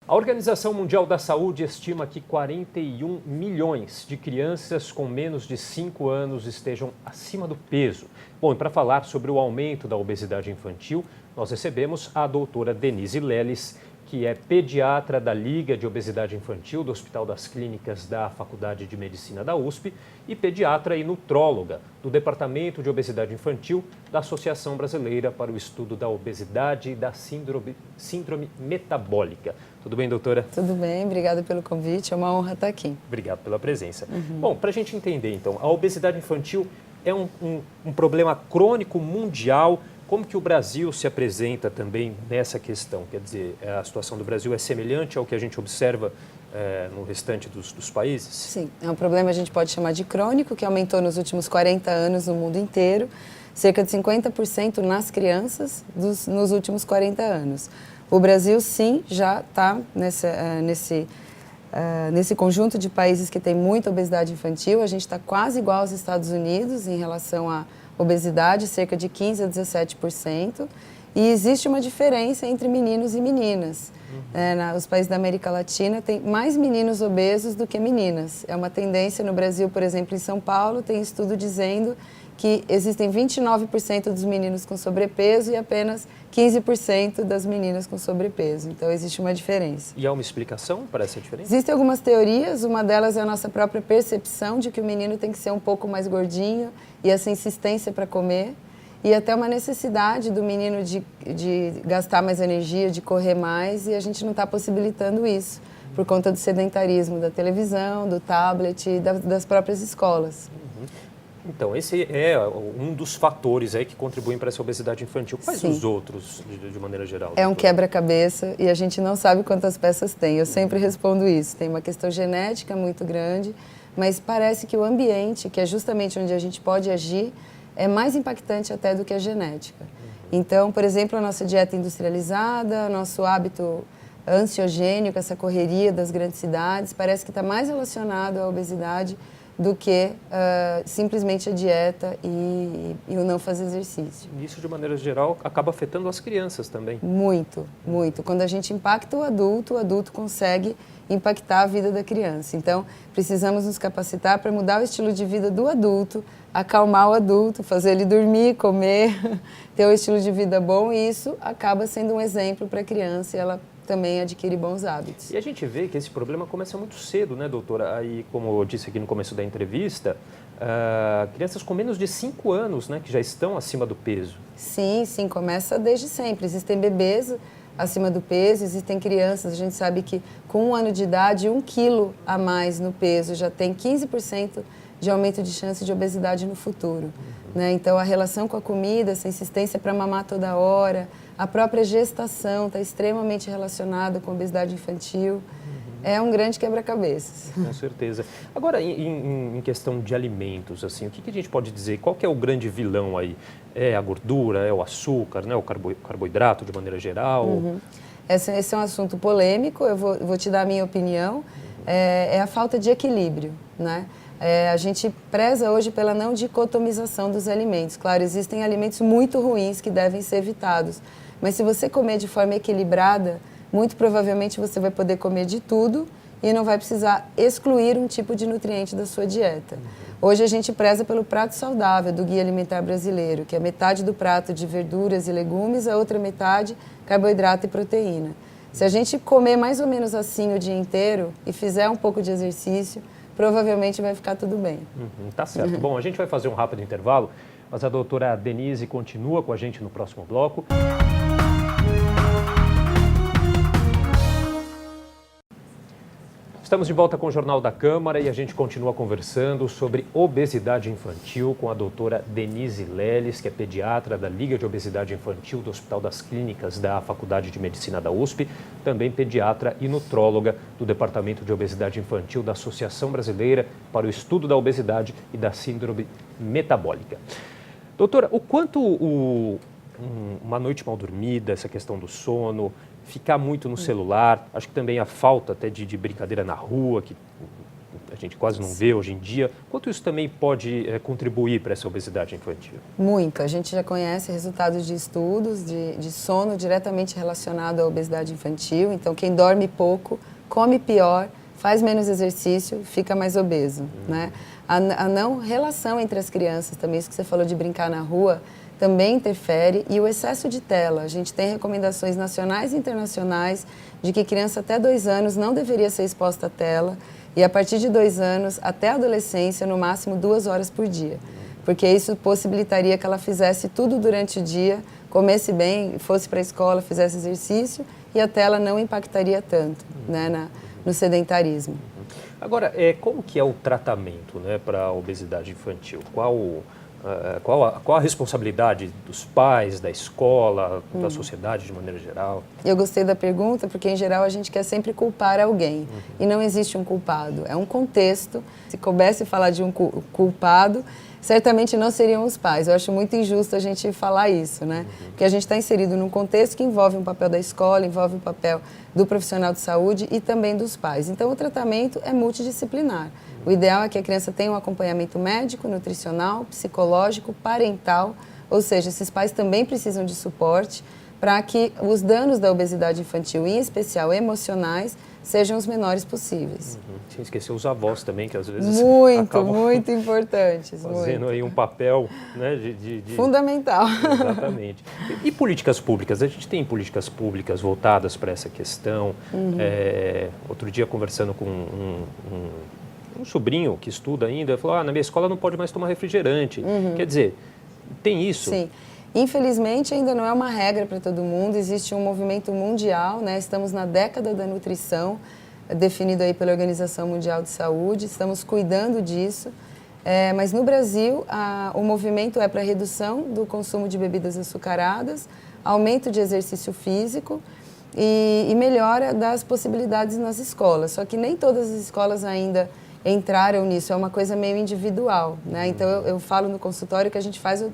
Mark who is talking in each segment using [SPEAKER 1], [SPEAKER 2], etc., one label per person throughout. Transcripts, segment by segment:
[SPEAKER 1] A Organização Mundial da Saúde estima que 41 milhões de crianças com menos de 5 anos estejam acima do peso. Bom, e para falar sobre o aumento da obesidade infantil, nós recebemos a doutora Denise Leles, que é pediatra da Liga de Obesidade Infantil do Hospital das Clínicas da Faculdade de Medicina da USP e pediatra e nutróloga do Departamento de Obesidade Infantil da Associação Brasileira para o Estudo da Obesidade e da Síndrome Metabólica. Tudo bem, doutora?
[SPEAKER 2] Tudo bem, obrigada pelo convite, é uma honra estar aqui.
[SPEAKER 1] Obrigado pela presença. Bom, para a gente entender, então, a obesidade infantil é um problema crônico mundial. Como que o Brasil se apresenta também nessa questão? Quer dizer, a situação do Brasil é semelhante ao que a gente observa no restante dos países?
[SPEAKER 2] Sim, é um problema, a gente pode chamar de crônico, que aumentou nos últimos 40 anos no mundo inteiro, cerca de 50% nas crianças nos últimos 40 anos. O Brasil, sim, já está nesse conjunto de países que tem muita obesidade infantil. A gente está quase igual aos Estados Unidos em relação à obesidade, cerca de 15% a 17%, e existe uma diferença entre meninos e meninas. Os países da América Latina têm mais meninos obesos do que meninas. É uma tendência no Brasil, por exemplo, em São Paulo, tem estudo dizendo que existem 29% dos meninos com sobrepeso e apenas 15% das meninas com sobrepeso. Então, existe uma diferença.
[SPEAKER 1] E há uma explicação para essa diferença?
[SPEAKER 2] Existem algumas teorias, uma delas é a nossa própria percepção de que o menino tem que ser um pouco mais gordinho e essa insistência para comer, e até uma necessidade do menino de gastar mais energia, de correr mais, e a gente não está possibilitando isso, por conta do sedentarismo da televisão, do tablet e das próprias escolas.
[SPEAKER 1] Então, esse é um dos fatores aí que contribuem para essa obesidade infantil. Quais
[SPEAKER 2] Sim.
[SPEAKER 1] os outros, de maneira geral?
[SPEAKER 2] É um quebra-cabeça e a gente não sabe quantas peças tem. Eu sempre respondo isso. Tem uma questão genética muito grande, mas parece que o ambiente, que é justamente onde a gente pode agir, é mais impactante até do que a genética. Então, por exemplo, a nossa dieta industrializada, nosso hábito ansiogênico, essa correria das grandes cidades, parece que está mais relacionado à obesidade do que simplesmente a dieta e o não fazer exercício.
[SPEAKER 1] Isso, de maneira geral, acaba afetando as crianças também.
[SPEAKER 2] Muito, muito. Quando a gente impacta o adulto consegue impactar a vida da criança. Então, precisamos nos capacitar para mudar o estilo de vida do adulto, acalmar o adulto, fazer ele dormir, comer, ter um estilo de vida bom, e isso acaba sendo um exemplo para a criança e ela também adquire bons hábitos.
[SPEAKER 1] E a gente vê que esse problema começa muito cedo, né, doutora? Aí, como eu disse aqui no começo da entrevista, crianças com menos de 5 anos, né, que já estão acima do peso.
[SPEAKER 2] Sim, começa desde sempre. Existem bebês acima do peso, existem crianças, a gente sabe que com 1 ano de idade, 1 quilo a mais no peso já tem 15% de aumento de chance de obesidade no futuro. Né? Então, a relação com a comida, essa insistência para mamar toda hora, a própria gestação está extremamente relacionada com a obesidade infantil. É um grande quebra-cabeças.
[SPEAKER 1] Com certeza. Agora, em questão de alimentos, assim, o que a gente pode dizer? Qual que é o grande vilão aí? É a gordura, é o açúcar, né? O carboidrato de maneira geral?
[SPEAKER 2] Esse é um assunto polêmico, eu vou te dar a minha opinião. É a falta de equilíbrio, né? A gente preza hoje pela não dicotomização dos alimentos. Claro, existem alimentos muito ruins que devem ser evitados, mas se você comer de forma equilibrada, muito provavelmente você vai poder comer de tudo e não vai precisar excluir um tipo de nutriente da sua dieta. Hoje a gente preza pelo prato saudável do Guia Alimentar Brasileiro, que é metade do prato de verduras e legumes, a outra metade carboidrato e proteína. Se a gente comer mais ou menos assim o dia inteiro e fizer um pouco de exercício, provavelmente vai ficar tudo bem.
[SPEAKER 1] Tá certo. Bom, a gente vai fazer um rápido intervalo, mas a doutora Denise continua com a gente no próximo bloco. Estamos de volta com o Jornal da Câmara e a gente continua conversando sobre obesidade infantil com a doutora Denise Leles, que é pediatra da Liga de Obesidade Infantil do Hospital das Clínicas da Faculdade de Medicina da USP, também pediatra e nutróloga do Departamento de Obesidade Infantil da Associação Brasileira para o Estudo da Obesidade e da Síndrome Metabólica. Doutora, o quanto uma noite mal dormida, essa questão do sono, ficar muito no celular, acho que também a falta até de brincadeira na rua, que a gente quase não vê hoje em dia. Quanto isso também pode contribuir para essa obesidade infantil?
[SPEAKER 2] Muito. A gente já conhece resultados de estudos de sono diretamente relacionado à obesidade infantil. Então, quem dorme pouco, come pior, faz menos exercício, fica mais obeso, né? A não relação entre as crianças também, isso que você falou de brincar na rua, também interfere, e o excesso de tela. A gente tem recomendações nacionais e internacionais de que criança até 2 anos não deveria ser exposta à tela, e a partir de 2 anos até a adolescência, no máximo 2 horas por dia. Porque isso possibilitaria que ela fizesse tudo durante o dia, comesse bem, fosse para a escola, fizesse exercício, e a tela não impactaria tanto, né, no sedentarismo.
[SPEAKER 1] Agora, como que é o tratamento, né, para a obesidade infantil? Qual a responsabilidade dos pais, da escola, da sociedade de maneira geral?
[SPEAKER 2] Eu gostei da pergunta porque, em geral, a gente quer sempre culpar alguém. E não existe um culpado. É um contexto. Se coubesse falar de um culpado, certamente não seriam os pais. Eu acho muito injusto a gente falar isso, né? Porque a gente está inserido num contexto que envolve um papel da escola, envolve o papel do profissional de saúde e também dos pais. Então, o tratamento é multidisciplinar. O ideal é que a criança tenha um acompanhamento médico, nutricional, psicológico, parental, ou seja, esses pais também precisam de suporte para que os danos da obesidade infantil, em especial emocionais, sejam os menores possíveis.
[SPEAKER 1] Sem esquecer os avós também, que às vezes
[SPEAKER 2] muito importantes.
[SPEAKER 1] Fazendo aí um papel, né,
[SPEAKER 2] fundamental.
[SPEAKER 1] Exatamente. E políticas públicas? A gente tem políticas públicas voltadas para essa questão. Outro dia, conversando com um sobrinho que estuda ainda, ele falou, na minha escola não pode mais tomar refrigerante. Quer dizer, tem isso?
[SPEAKER 2] Sim. Infelizmente, ainda não é uma regra para todo mundo, existe um movimento mundial, né? Estamos na década da nutrição, definido aí pela Organização Mundial de Saúde, estamos cuidando disso, mas no Brasil o movimento é para redução do consumo de bebidas açucaradas, aumento de exercício físico e melhora das possibilidades nas escolas, só que nem todas as escolas ainda entraram nisso, é uma coisa meio individual, né? Então eu falo no consultório que a gente faz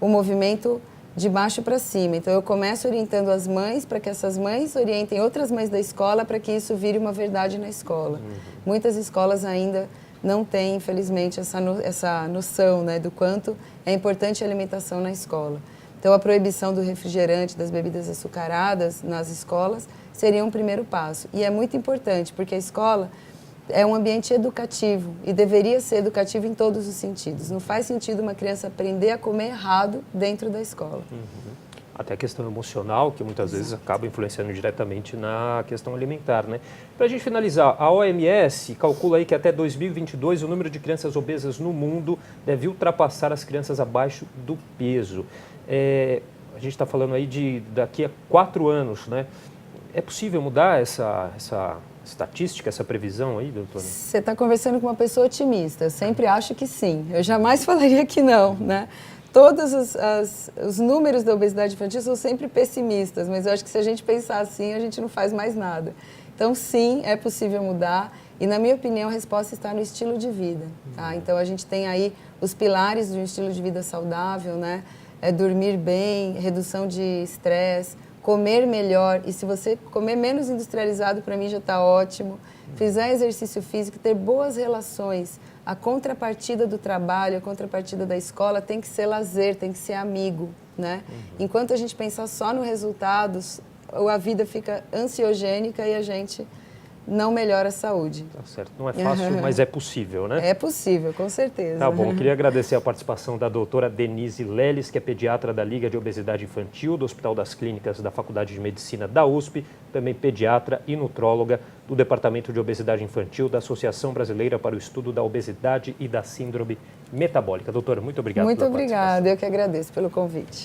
[SPEAKER 2] o movimento de baixo para cima. Então eu começo orientando as mães para que essas mães orientem outras mães da escola para que isso vire uma verdade na escola. Muitas escolas ainda não têm, infelizmente, essa noção, né, do quanto é importante a alimentação na escola. Então a proibição do refrigerante, das bebidas açucaradas nas escolas seria um primeiro passo. E é muito importante porque a escola é um ambiente educativo e deveria ser educativo em todos os sentidos. Não faz sentido uma criança aprender a comer errado dentro da escola.
[SPEAKER 1] Até a questão emocional, que muitas vezes acaba influenciando diretamente na questão alimentar, né? Para a gente finalizar, a OMS calcula aí que até 2022 o número de crianças obesas no mundo deve ultrapassar as crianças abaixo do peso. A gente está falando aí de daqui a 4 anos, né? É possível mudar essa estatística, essa previsão aí, doutora?
[SPEAKER 2] Você está conversando com uma pessoa otimista. Eu sempre acho que sim. Eu jamais falaria que não, né? Todos os números da obesidade infantil são sempre pessimistas, mas eu acho que se a gente pensar assim, a gente não faz mais nada. Então, sim, é possível mudar e, na minha opinião, a resposta está no estilo de vida, tá? Então, a gente tem aí os pilares de um estilo de vida saudável, né? Dormir bem, redução de estresse, comer melhor, e se você comer menos industrializado, para mim já está ótimo. Fizer exercício físico, ter boas relações. A contrapartida do trabalho, a contrapartida da escola tem que ser lazer, tem que ser amigo, né? Enquanto a gente pensar só no resultados, a vida fica ansiogênica e a gente não melhora a saúde.
[SPEAKER 1] Tá certo. Não é fácil, mas é possível, né?
[SPEAKER 2] É possível, com certeza.
[SPEAKER 1] Tá bom. Eu queria agradecer a participação da doutora Denise Leles, que é pediatra da Liga de Obesidade Infantil do Hospital das Clínicas da Faculdade de Medicina da USP, também pediatra e nutróloga do Departamento de Obesidade Infantil da Associação Brasileira para o Estudo da Obesidade e da Síndrome Metabólica. Doutora, muito obrigado pela participação.
[SPEAKER 2] Muito obrigada, eu que agradeço pelo convite.